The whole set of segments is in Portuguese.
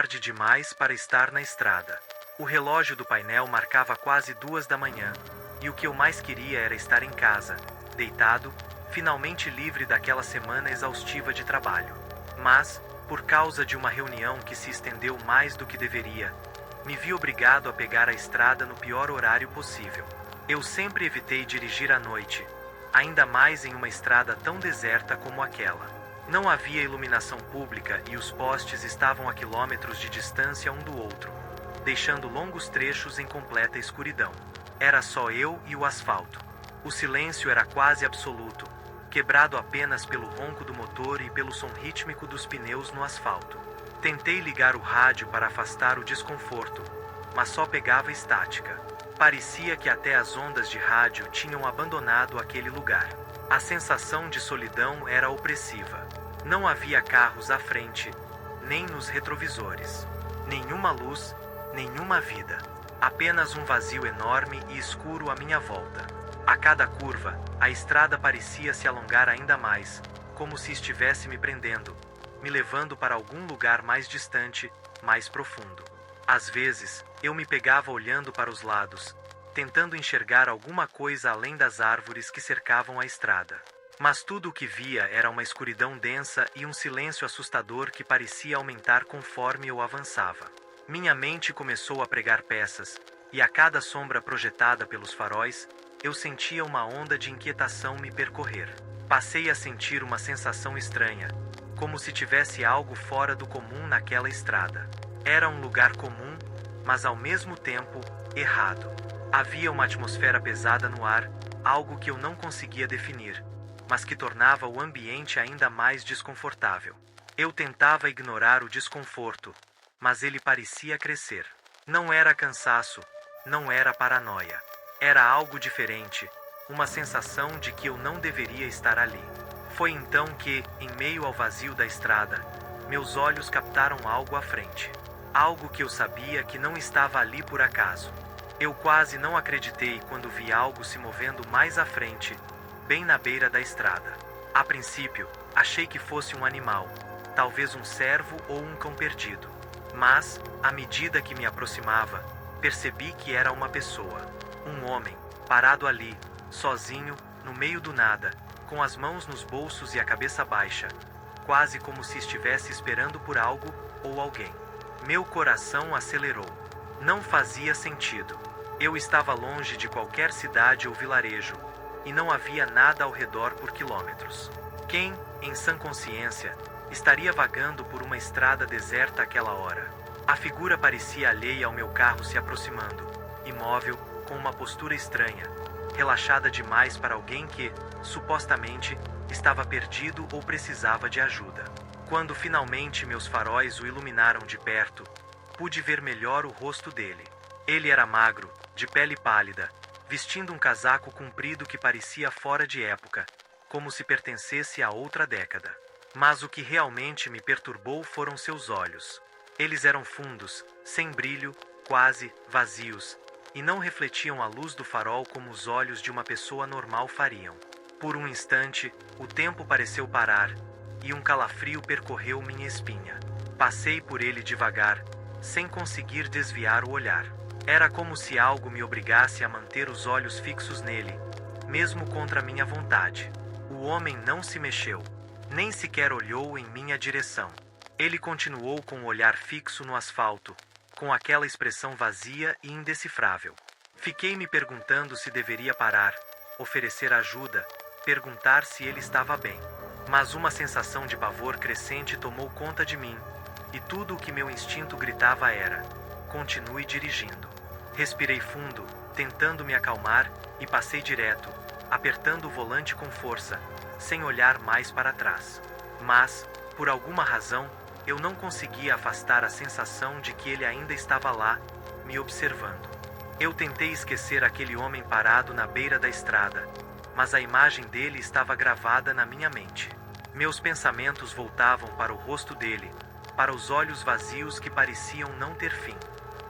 tarde demais para estar na estrada. O relógio do painel marcava quase 2 da manhã, e o que eu mais queria era estar em casa, deitado, finalmente livre daquela semana exaustiva de trabalho. Mas, por causa de uma reunião que se estendeu mais do que deveria, me vi obrigado a pegar a estrada no pior horário possível. Eu sempre evitei dirigir à noite, ainda mais em uma estrada tão deserta como aquela. Não havia iluminação pública e os postes estavam a quilômetros de distância um do outro, deixando longos trechos em completa escuridão. Era só eu e o asfalto. O silêncio era quase absoluto, quebrado apenas pelo ronco do motor e pelo som rítmico dos pneus no asfalto. Tentei ligar o rádio para afastar o desconforto, mas só pegava estática. Parecia que até as ondas de rádio tinham abandonado aquele lugar. A sensação de solidão era opressiva. Não havia carros à frente, nem nos retrovisores. Nenhuma luz, nenhuma vida. Apenas um vazio enorme e escuro à minha volta. A cada curva, a estrada parecia se alongar ainda mais, como se estivesse me prendendo, me levando para algum lugar mais distante, mais profundo. Às vezes, eu me pegava olhando para os lados, tentando enxergar alguma coisa além das árvores que cercavam a estrada. Mas tudo o que via era uma escuridão densa e um silêncio assustador que parecia aumentar conforme eu avançava. Minha mente começou a pregar peças, e a cada sombra projetada pelos faróis, eu sentia uma onda de inquietação me percorrer. Passei a sentir uma sensação estranha, como se tivesse algo fora do comum naquela estrada. Era um lugar comum, mas ao mesmo tempo, errado. Havia uma atmosfera pesada no ar, algo que eu não conseguia definir, mas que tornava o ambiente ainda mais desconfortável. Eu tentava ignorar o desconforto, mas ele parecia crescer. Não era cansaço, não era paranoia. Era algo diferente, uma sensação de que eu não deveria estar ali. Foi então que, em meio ao vazio da estrada, meus olhos captaram algo à frente. Algo que eu sabia que não estava ali por acaso. Eu quase não acreditei quando vi algo se movendo mais à frente, bem na beira da estrada. A princípio, achei que fosse um animal, talvez um cervo ou um cão perdido. Mas, à medida que me aproximava, percebi que era uma pessoa. Um homem, parado ali, sozinho, no meio do nada, com as mãos nos bolsos e a cabeça baixa, quase como se estivesse esperando por algo ou alguém. Meu coração acelerou. Não fazia sentido. Eu estava longe de qualquer cidade ou vilarejo, e não havia nada ao redor por quilômetros. Quem, em sã consciência, estaria vagando por uma estrada deserta àquela hora? A figura parecia alheia ao meu carro se aproximando, imóvel, com uma postura estranha, relaxada demais para alguém que, supostamente, estava perdido ou precisava de ajuda. Quando finalmente meus faróis o iluminaram de perto, pude ver melhor o rosto dele. Ele era magro, de pele pálida, vestindo um casaco comprido que parecia fora de época, como se pertencesse a outra década. Mas o que realmente me perturbou foram seus olhos. Eles eram fundos, sem brilho, quase vazios, e não refletiam a luz do farol como os olhos de uma pessoa normal fariam. Por um instante, o tempo pareceu parar, e um calafrio percorreu minha espinha. Passei por ele devagar, sem conseguir desviar o olhar. Era como se algo me obrigasse a manter os olhos fixos nele, mesmo contra minha vontade. O homem não se mexeu, nem sequer olhou em minha direção. Ele continuou com o olhar fixo no asfalto, com aquela expressão vazia e indecifrável. Fiquei me perguntando se deveria parar, oferecer ajuda, perguntar se ele estava bem. Mas uma sensação de pavor crescente tomou conta de mim, e tudo o que meu instinto gritava era: continue dirigindo. Respirei fundo, tentando me acalmar, e passei direto, apertando o volante com força, sem olhar mais para trás. Mas, por alguma razão, eu não conseguia afastar a sensação de que ele ainda estava lá, me observando. Eu tentei esquecer aquele homem parado na beira da estrada, mas a imagem dele estava gravada na minha mente. Meus pensamentos voltavam para o rosto dele, para os olhos vazios que pareciam não ter fim.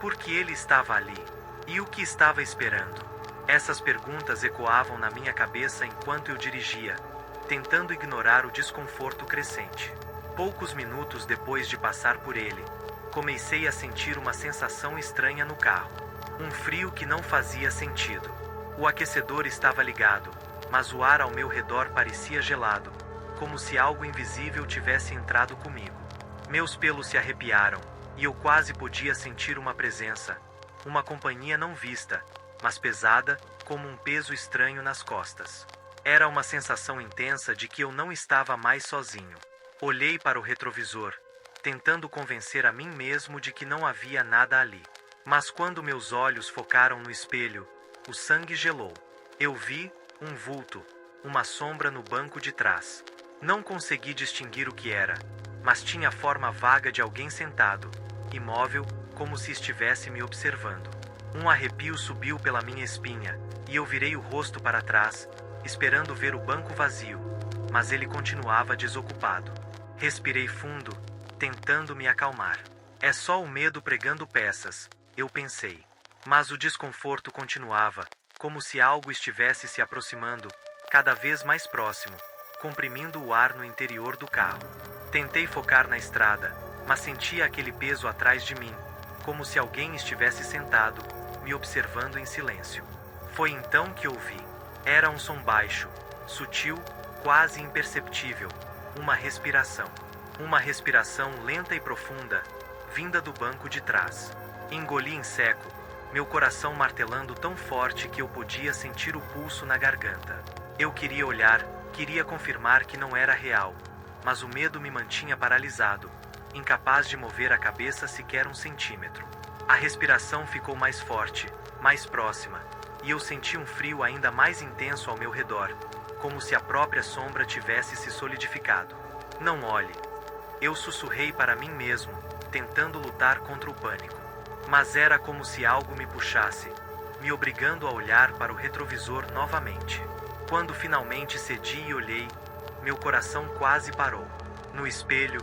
Por que ele estava ali? E o que estava esperando? Essas perguntas ecoavam na minha cabeça enquanto eu dirigia, tentando ignorar o desconforto crescente. Poucos minutos depois de passar por ele, comecei a sentir uma sensação estranha no carro. Um frio que não fazia sentido. O aquecedor estava ligado, mas o ar ao meu redor parecia gelado, como se algo invisível tivesse entrado comigo. Meus pelos se arrepiaram, e eu quase podia sentir uma presença, uma companhia não vista, mas pesada, como um peso estranho nas costas. Era uma sensação intensa de que eu não estava mais sozinho. Olhei para o retrovisor, tentando convencer a mim mesmo de que não havia nada ali. Mas quando meus olhos focaram no espelho, o sangue gelou. Eu vi um vulto, uma sombra no banco de trás. Não consegui distinguir o que era, mas tinha a forma vaga de alguém sentado, imóvel, como se estivesse me observando. Um arrepio subiu pela minha espinha, e eu virei o rosto para trás, esperando ver o banco vazio, mas ele continuava desocupado. Respirei fundo, tentando me acalmar. É só o medo pregando peças, eu pensei. Mas o desconforto continuava, como se algo estivesse se aproximando, cada vez mais próximo, comprimindo o ar no interior do carro. Tentei focar na estrada, mas sentia aquele peso atrás de mim, como se alguém estivesse sentado, me observando em silêncio. Foi então que ouvi. Era um som baixo, sutil, quase imperceptível, uma respiração. Uma respiração lenta e profunda, vinda do banco de trás. Engoli em seco, meu coração martelando tão forte que eu podia sentir o pulso na garganta. Eu queria olhar, queria confirmar que não era real, mas o medo me mantinha paralisado, incapaz de mover a cabeça sequer um centímetro. A respiração ficou mais forte, mais próxima, e eu senti um frio ainda mais intenso ao meu redor, como se a própria sombra tivesse se solidificado. Não olhe. Eu sussurrei para mim mesmo, tentando lutar contra o pânico. Mas era como se algo me puxasse, me obrigando a olhar para o retrovisor novamente. Quando finalmente cedi e olhei, meu coração quase parou. No espelho,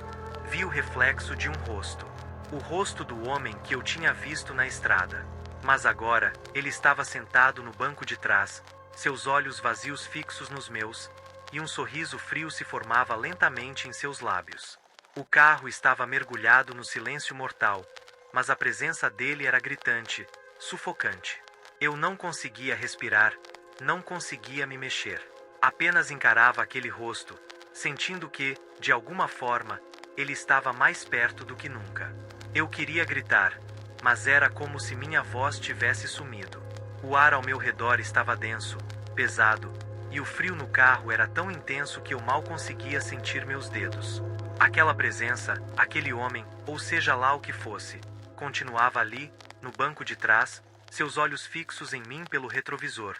vi o reflexo de um rosto. O rosto do homem que eu tinha visto na estrada. Mas agora, ele estava sentado no banco de trás, seus olhos vazios fixos nos meus, e um sorriso frio se formava lentamente em seus lábios. O carro estava mergulhado no silêncio mortal, mas a presença dele era gritante, sufocante. Eu não conseguia respirar, não conseguia me mexer. Apenas encarava aquele rosto, sentindo que, de alguma forma, ele estava mais perto do que nunca. Eu queria gritar, mas era como se minha voz tivesse sumido. O ar ao meu redor estava denso, pesado, e o frio no carro era tão intenso que eu mal conseguia sentir meus dedos. Aquela presença, aquele homem, ou seja lá o que fosse, continuava ali, no banco de trás, seus olhos fixos em mim pelo retrovisor,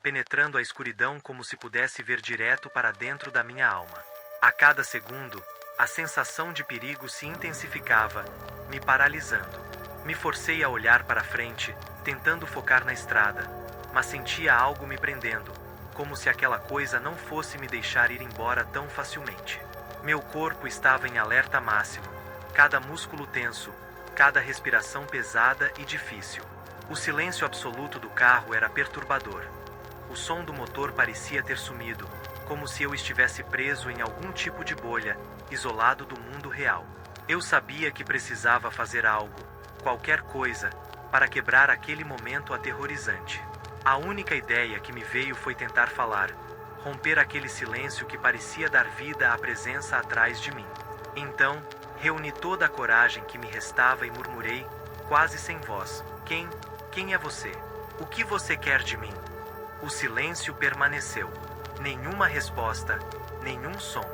penetrando a escuridão como se pudesse ver direto para dentro da minha alma. A cada segundo, a sensação de perigo se intensificava, me paralisando. Me forcei a olhar para frente, tentando focar na estrada, mas sentia algo me prendendo, como se aquela coisa não fosse me deixar ir embora tão facilmente. Meu corpo estava em alerta máximo, cada músculo tenso, cada respiração pesada e difícil. O silêncio absoluto do carro era perturbador. O som do motor parecia ter sumido, como se eu estivesse preso em algum tipo de bolha, isolado do mundo real. Eu sabia que precisava fazer algo, qualquer coisa, para quebrar aquele momento aterrorizante. A única ideia que me veio foi tentar falar, romper aquele silêncio que parecia dar vida à presença atrás de mim. Então, reuni toda a coragem que me restava e murmurei, quase sem voz: Quem é você? O que você quer de mim? O silêncio permaneceu. Nenhuma resposta, nenhum som.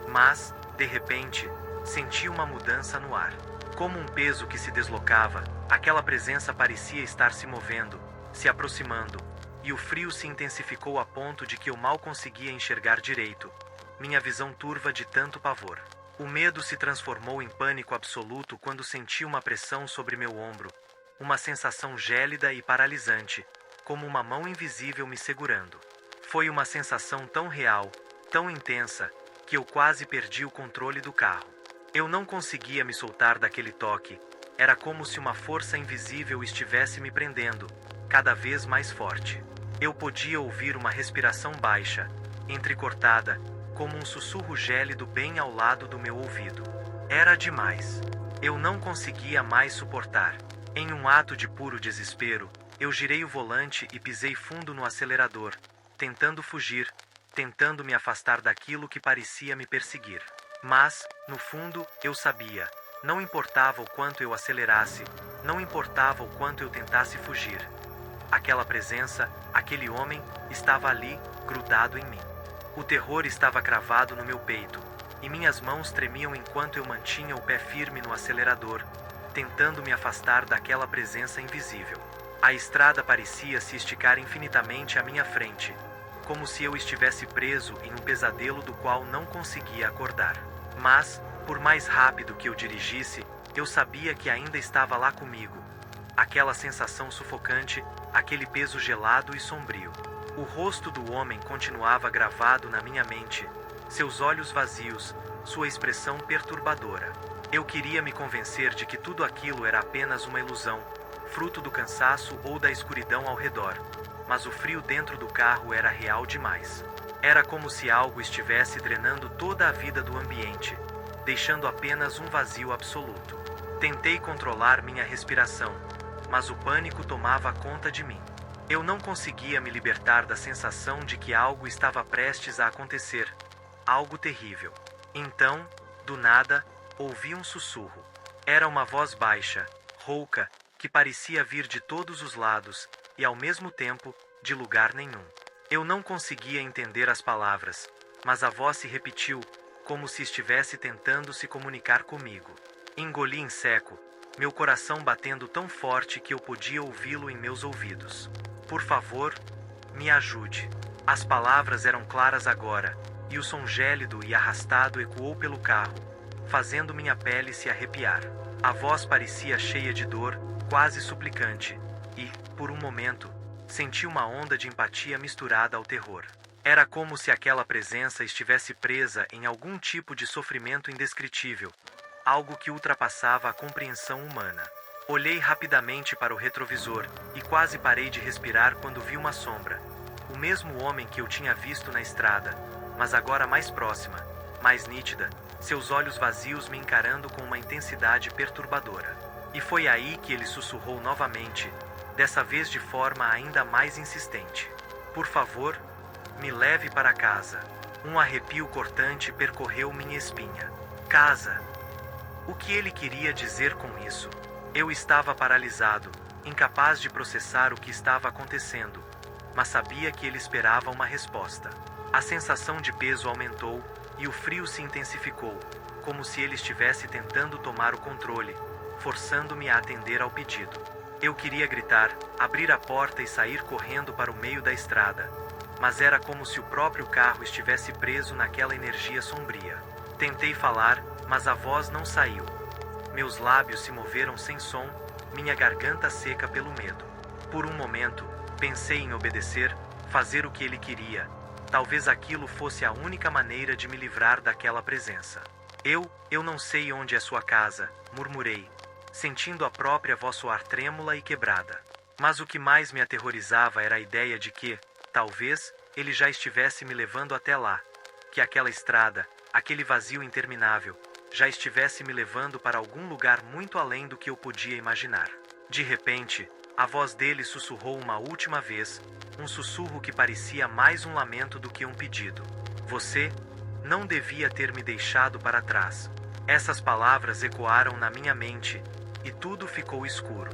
Mas, de repente, senti uma mudança no ar. Como um peso que se deslocava, aquela presença parecia estar se movendo, se aproximando, e o frio se intensificou a ponto de que eu mal conseguia enxergar direito, minha visão turva de tanto pavor. O medo se transformou em pânico absoluto quando senti uma pressão sobre meu ombro, uma sensação gélida e paralisante, como uma mão invisível me segurando. Foi uma sensação tão real, tão intensa, que eu quase perdi o controle do carro. Eu não conseguia me soltar daquele toque, era como se uma força invisível estivesse me prendendo, cada vez mais forte. Eu podia ouvir uma respiração baixa, entrecortada, como um sussurro gélido bem ao lado do meu ouvido. Era demais. Eu não conseguia mais suportar. Em um ato de puro desespero, eu girei o volante e pisei fundo no acelerador, tentando fugir, tentando me afastar daquilo que parecia me perseguir. Mas, no fundo, eu sabia. Não importava o quanto eu acelerasse, não importava o quanto eu tentasse fugir. Aquela presença, aquele homem, estava ali, grudado em mim. O terror estava cravado no meu peito, e minhas mãos tremiam enquanto eu mantinha o pé firme no acelerador, tentando me afastar daquela presença invisível. A estrada parecia se esticar infinitamente à minha frente, como se eu estivesse preso em um pesadelo do qual não conseguia acordar. Mas, por mais rápido que eu dirigisse, eu sabia que ainda estava lá comigo. Aquela sensação sufocante, aquele peso gelado e sombrio. O rosto do homem continuava gravado na minha mente, seus olhos vazios, sua expressão perturbadora. Eu queria me convencer de que tudo aquilo era apenas uma ilusão, fruto do cansaço ou da escuridão ao redor, mas o frio dentro do carro era real demais. Era como se algo estivesse drenando toda a vida do ambiente, deixando apenas um vazio absoluto. Tentei controlar minha respiração, mas o pânico tomava conta de mim. Eu não conseguia me libertar da sensação de que algo estava prestes a acontecer, algo terrível. Então, do nada, ouvi um sussurro. Era uma voz baixa, rouca, que parecia vir de todos os lados, e ao mesmo tempo, de lugar nenhum. Eu não conseguia entender as palavras, mas a voz se repetiu, como se estivesse tentando se comunicar comigo. Engoli em seco, meu coração batendo tão forte que eu podia ouvi-lo em meus ouvidos. Por favor, me ajude. As palavras eram claras agora, e o som gélido e arrastado ecoou pelo carro, fazendo minha pele se arrepiar. A voz parecia cheia de dor, quase suplicante, e, por um momento, senti uma onda de empatia misturada ao terror. Era como se aquela presença estivesse presa em algum tipo de sofrimento indescritível, algo que ultrapassava a compreensão humana. Olhei rapidamente para o retrovisor, e quase parei de respirar quando vi uma sombra. O mesmo homem que eu tinha visto na estrada, mas agora mais próxima, mais nítida, seus olhos vazios me encarando com uma intensidade perturbadora. E foi aí que ele sussurrou novamente, dessa vez de forma ainda mais insistente. Por favor, me leve para casa. Um arrepio cortante percorreu minha espinha. Casa! O que ele queria dizer com isso? Eu estava paralisado, incapaz de processar o que estava acontecendo, mas sabia que ele esperava uma resposta. A sensação de peso aumentou, e o frio se intensificou, como se ele estivesse tentando tomar o controle, forçando-me a atender ao pedido. Eu queria gritar, abrir a porta e sair correndo para o meio da estrada, mas era como se o próprio carro estivesse preso naquela energia sombria. Tentei falar, mas a voz não saiu. Meus lábios se moveram sem som, minha garganta seca pelo medo. Por um momento, pensei em obedecer, fazer o que ele queria. Talvez aquilo fosse a única maneira de me livrar daquela presença. Eu não sei onde é sua casa, murmurei, sentindo a própria voz soar trêmula e quebrada. Mas o que mais me aterrorizava era a ideia de que, talvez, ele já estivesse me levando até lá, que aquela estrada, aquele vazio interminável, já estivesse me levando para algum lugar muito além do que eu podia imaginar. De repente, a voz dele sussurrou uma última vez, um sussurro que parecia mais um lamento do que um pedido. Você não devia ter me deixado para trás. Essas palavras ecoaram na minha mente, e tudo ficou escuro.